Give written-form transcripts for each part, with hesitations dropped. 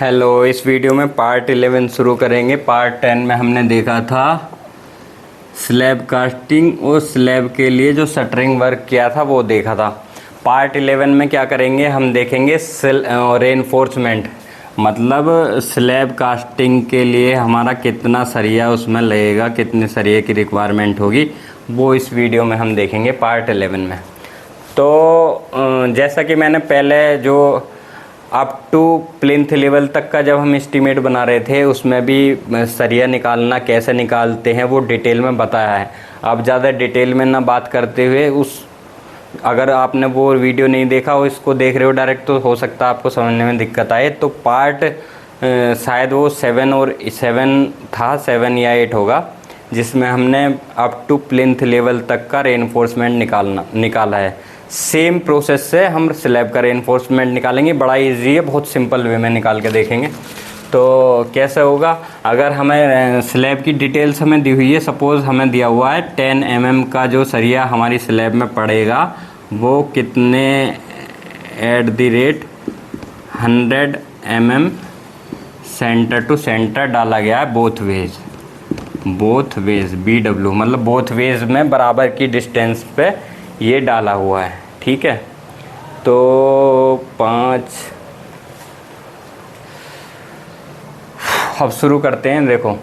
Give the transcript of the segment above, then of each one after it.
Hello, इस video में part 11 शुरू करेंगे। पार्ट 10 में हमने देखा था स्लैब कास्टिंग और स्लैब के लिए जो शटरिंग वर्क किया था वो देखा था। पार्ट 11 में क्या करेंगे, हम देखेंगे रेनफोर्समेंट, मतलब स्लैब कास्टिंग के लिए हमारा कितना सरिया उसमें लगेगा, कितने सरिये की रिक्वायरमेंट होगी, वो इस वीडियो में हम देखेंगे पार्ट 11 में। तो जैसा कि मैंने पहले जो अप टू प्लिंथ लेवल तक का जब हम एस्टीमेट बना रहे थे उसमें भी सरिया निकालना कैसे निकालते हैं वो डिटेल में बताया है। अब ज़्यादा डिटेल में ना बात करते हुए अगर आपने वो वीडियो नहीं देखा हो, इसको देख रहे हो डायरेक्ट, तो हो सकता है आपको समझने में दिक्कत आए। तो पार्ट शायद वो 7 था, 7 या 8 होगा, जिसमें हमने अप टू प्लिंथ लेवल तक का रेनफोर्समेंट निकाला है। सेम प्रोसेस से हम स्लैब का रेनफोर्समेंट निकालेंगे। बड़ा इजी है, बहुत सिंपल वे में निकाल के देखेंगे। तो कैसे होगा, अगर हमें स्लैब की डिटेल्स हमें दी हुई है, सपोज़ हमें दिया हुआ है 10 mm का जो सरिया हमारी स्लैब में पड़ेगा वो कितने @ 100 mm सेंटर टू सेंटर डाला गया है, बोथ वेज BW, मतलब बोथ वेज में बराबर की डिस्टेंस पे ये डाला हुआ है। ठीक है, तो 5 अब शुरू करते हैं। देखो,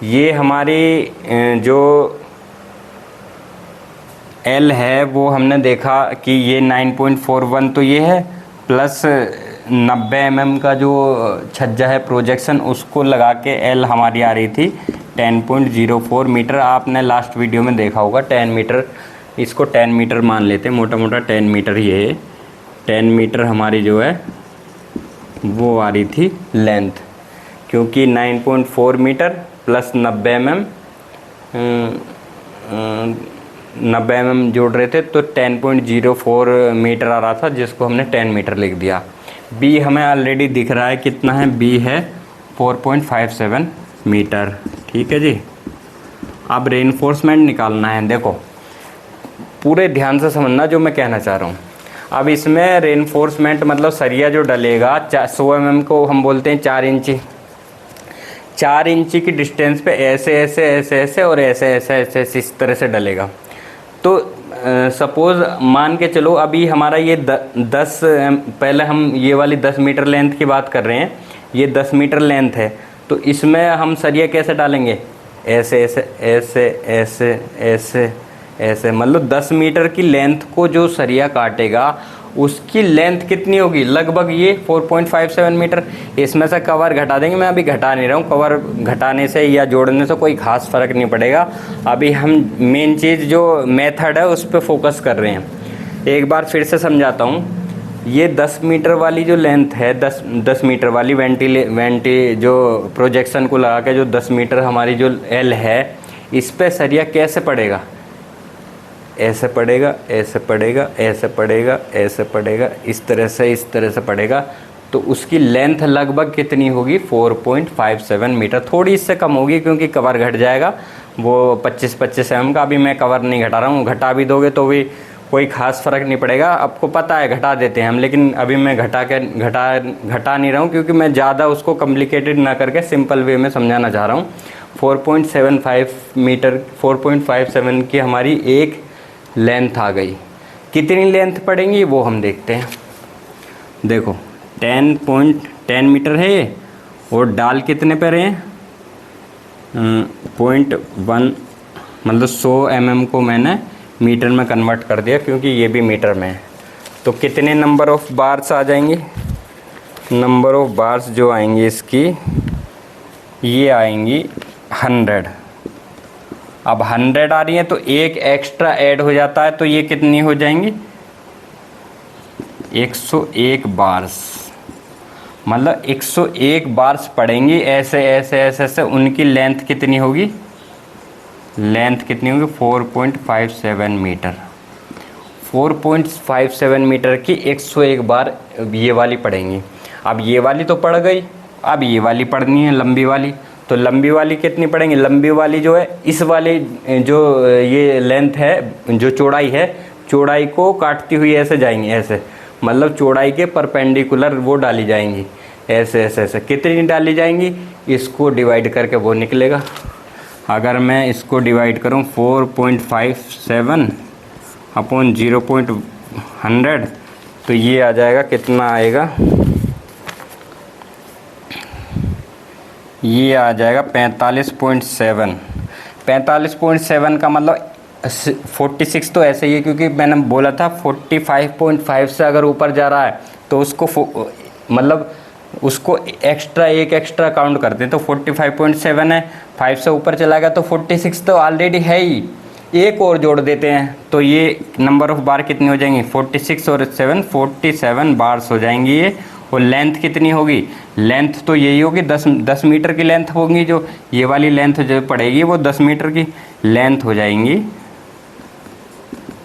ये हमारी जो L है वो हमने देखा कि ये 9.41 तो ये है, प्लस 90 mm का जो छज्जा है प्रोजेक्शन, उसको लगा के L हमारी आ रही थी 10.04 मीटर। आपने लास्ट वीडियो में देखा होगा 10 मीटर, इसको 10 मीटर मान लेते हैं, मोटा मोटा 10 मीटर ही है। 10 मीटर हमारी जो है वो आ रही थी लेंथ, क्योंकि 9.4 मीटर प्लस 90 mm जोड़ रहे थे, तो 10.04 मीटर आ रहा था, जिसको हमने 10 मीटर लिख दिया। B हमें ऑलरेडी दिख रहा है, कितना है, B है 4.57 मीटर। ठीक है जी, अब रेनफोर्समेंट निकालना है। देखो, पूरे ध्यान से समझना जो मैं कहना चाह रहा हूँ। अब इसमें रेनफोर्समेंट मतलब सरिया जो डलेगा 100 mm को हम बोलते हैं 4 इंची। 4 इंची की डिस्टेंस पे ऐसे ऐसे ऐसे ऐसे और ऐसे ऐसे ऐसे ऐसे इस तरह से डलेगा। तो सपोज़ मान के चलो, अभी हमारा ये 10 पहले हम ये वाली 10 मीटर लेंथ की बात कर रहे हैं, ये 10 मीटर लेंथ है, तो इसमें हम सरिया कैसे डालेंगे, ऐसे ऐसे ऐसे ऐसे ऐसे ऐसे, मतलब 10 मीटर की लेंथ को जो सरिया काटेगा उसकी लेंथ कितनी होगी, लगभग ये 4.57 मीटर। इसमें से कवर घटा देंगे, मैं अभी घटा नहीं रहा हूँ, कवर घटाने से या जोड़ने से कोई खास फ़र्क नहीं पड़ेगा। अभी हम मेन चीज़ जो मेथड है उस पर फोकस कर रहे हैं। एक बार फिर से समझाता हूँ। ये 10 मीटर वाली जो लेंथ है, 10 मीटर वाली वेंटी जो प्रोजेक्शन को लगा के जो 10 मीटर हमारी जो L है, इस पर सरिया कैसे पड़ेगा, ऐसे पड़ेगा, ऐसे पड़ेगा, ऐसे पड़ेगा, ऐसे पड़ेगा, इस तरह से पड़ेगा। तो उसकी लेंथ लगभग कितनी होगी, 4.57 मीटर। थोड़ी इससे कम होगी क्योंकि कवर घट जाएगा, वो 25 mm का। अभी मैं कवर नहीं घटा रहा हूँ, घटा भी दोगे तो भी कोई ख़ास फ़र्क नहीं पड़ेगा। आपको पता है घटा देते हैं हम, लेकिन अभी मैं घटा नहीं रहा हूँ, क्योंकि मैं ज़्यादा उसको कॉम्प्लिकेटेड ना करके सिंपल वे में समझाना चाह रहा हूँ। 4.75 मीटर, 4.57 की हमारी एक लेंथ आ गई। कितनी लेंथ पड़ेंगी वो हम देखते हैं। देखो, 10 मीटर है ये, और डाल कितने पे रहे हैं, 0.1, मतलब 100 mm को मैंने मीटर में कन्वर्ट कर दिया, क्योंकि ये भी मीटर में है। तो कितने नंबर ऑफ़ बार्स आ जाएंगी, नंबर ऑफ़ बार्स जो आएंगी इसकी, ये आएंगी 100। अब 100 आ रही है तो एक एक्स्ट्रा ऐड हो जाता है, तो ये कितनी हो जाएंगी, 101 बार्स, मतलब 101 बार्स पड़ेंगी ऐसे ऐसे ऐसे ऐसे। उनकी लेंथ कितनी होगी, 4.57 मीटर। 4.57 मीटर की 101 बार ये वाली पड़ेंगी। अब ये वाली तो पड़ गई, अब ये वाली पड़नी है, लंबी वाली। तो लंबी वाली कितनी पड़ेंगी, लंबी वाली जो है इस वाली जो ये लेंथ है, जो चौड़ाई है, चौड़ाई को काटती हुई ऐसे जाएंगी, ऐसे, मतलब चौड़ाई के परपेंडिकुलर वो डाली जाएंगी। ऐसे ऐसे ऐसे कितनी डाली जाएंगी, इसको डिवाइड करके वो निकलेगा। अगर मैं इसको डिवाइड करूं 4.57 अपॉन 0.100 तो ये आ जाएगा, कितना आएगा, ये आ जाएगा 45.7। 45.7 का मतलब 46 तो ऐसे ही है, क्योंकि मैंने बोला था 45.5 से अगर ऊपर जा रहा है तो उसको मतलब उसको एक्स्ट्रा काउंट करते हैं। तो 45.7 है, 5 से ऊपर चला गया तो 46 तो ऑलरेडी है ही, एक और जोड़ देते हैं तो ये नंबर ऑफ बार कितनी हो जाएंगी, 46 और 7 47 बार्स हो जाएंगी ये। और लेंथ कितनी होगी, लेंथ तो यही होगी 10 मीटर की लेंथ होगी, जो ये वाली लेंथ जो पड़ेगी वो 10 मीटर की लेंथ हो जाएंगी,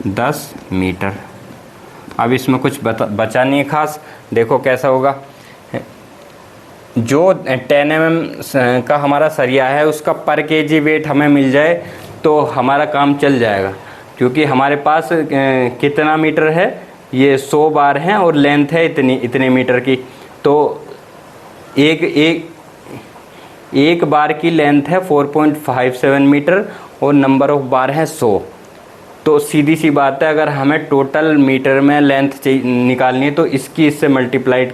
10 मीटर। अब इसमें कुछ बचा नहीं है खास। देखो कैसा होगा, जो 10 mm का हमारा सरिया है उसका पर केजी वेट हमें मिल जाए तो हमारा काम चल जाएगा, क्योंकि हमारे पास कितना मीटर है, ये 100 बार हैं और लेंथ है इतने मीटर की। तो एक बार की लेंथ है 4.57 मीटर और नंबर ऑफ बार है 100। तो सीधी सी बात है, अगर हमें टोटल मीटर में लेंथ निकालनी है तो इससे मल्टीप्लाइड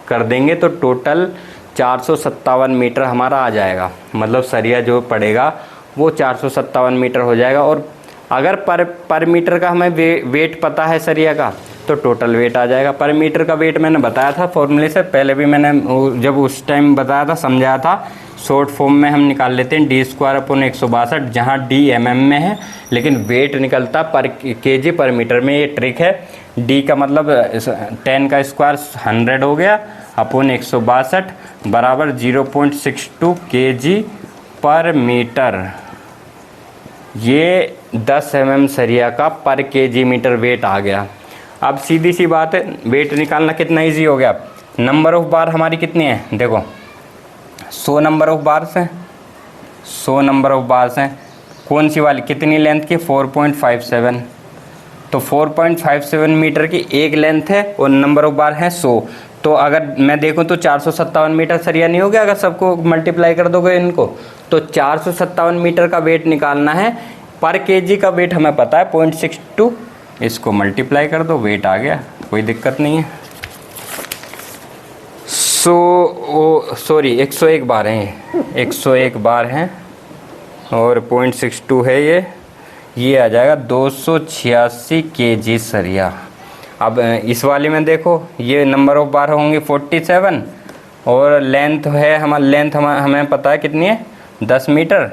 कर देंगे तो टोटल 457 मीटर हमारा आ जाएगा। मतलब सरिया जो पड़ेगा वो 457 मीटर हो जाएगा। और अगर पर मीटर का हमें वेट पता है सरिया का तो टोटल वेट आ जाएगा। पर मीटर का वेट मैंने बताया था फॉर्मूले से पहले भी, मैंने जब उस टाइम बताया था, समझाया था। शॉर्ट फॉर्म में हम निकाल लेते हैं d²/162, जहाँ d mm में है, लेकिन वेट निकलता पर केजी पर मीटर में। ये ट्रिक है। d का मतलब 10 का स्क्वायर 100 हो गया अपॉन 162 बराबर 0.62 केजी पर मीटर। ये 10 mm सरिया का पर केजी मीटर वेट आ गया। अब सीधी सी बात है, वेट निकालना कितना इजी हो गया। नंबर ऑफ बार हमारी कितनी है, देखो 100 नंबर ऑफ बार्स हैं, 100 नंबर ऑफ बार्स हैं। कौन सी वाली, कितनी लेंथ की, 4.57। तो 4.57 मीटर की एक लेंथ है और नंबर ऑफ बार है 100। तो अगर मैं देखूं तो 457 मीटर सरिया नहीं हो गया अगर सबको मल्टीप्लाई कर दोगे इनको। तो 457 मीटर का वेट निकालना है। पर केजी का वेट हमें पता है 0.62, इसको मल्टीप्लाई कर दो, वेट आ गया, कोई दिक्कत नहीं है। 101 बार हैं, 101 बार हैं और 0.62 है ये आ जाएगा 286 केजी सरिया। अब इस वाले में देखो, ये नंबर ऑफ बार होंगे 47 और लेंथ है हमें पता है कितनी है, 10 मीटर,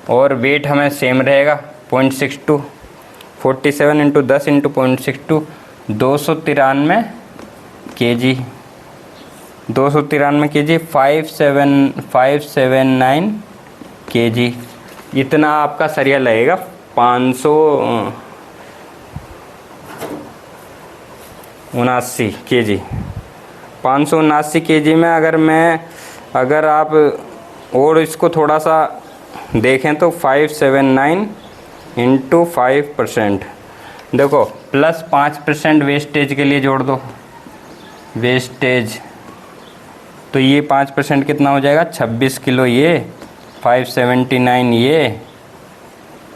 और वेट हमें सेम रहेगा 0.62। 47 into 10 into 0.62 293 KG, 293 KG, 579 KG. इतना आपका सरिया लगेगा। 579 केजी, 579 केजी में अगर आप और इसको थोड़ा सा देखें तो 579 इंटू 5%, देखो प्लस 5% वेस्टेज के लिए जोड़ दो, वेस्टेज, तो ये 5% कितना हो जाएगा, 26 किलो। ये 579 ये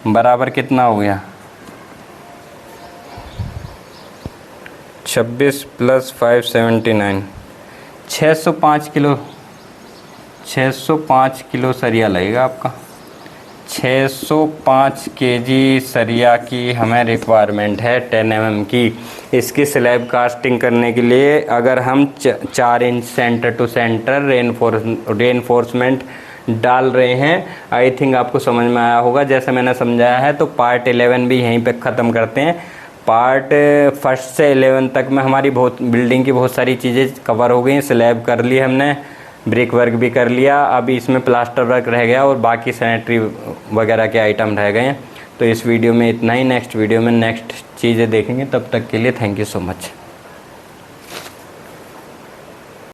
बराबर कितना हो गया, 26 प्लस 579, 605 किलो, 605 किलो सरिया लगेगा आपका। 605 केजी सरिया की हमें रिक्वायरमेंट है 10 mm की। इसकी स्लैब कास्टिंग करने के लिए अगर हम 4 inch centre to centre reinforcement डाल रहे हैं, आई थिंक आपको समझ में आया होगा जैसे मैंने समझाया है। तो पार्ट 11 भी यहीं पे ख़त्म करते हैं। पार्ट 1 से 11 तक में हमारी बिल्डिंग की बहुत सारी चीज़ें कवर हो गई। स्लैब कर ली हमने, ब्रिक वर्क भी कर लिया, अभी इसमें प्लास्टर वर्क रह गया और बाकी सैनिटरी वगैरह के आइटम रह गए हैं। तो इस वीडियो में इतना ही। नेक्स्ट वीडियो में नेक्स्ट चीज़ें देखेंगे, तब तक के लिए थैंक यू सो मच।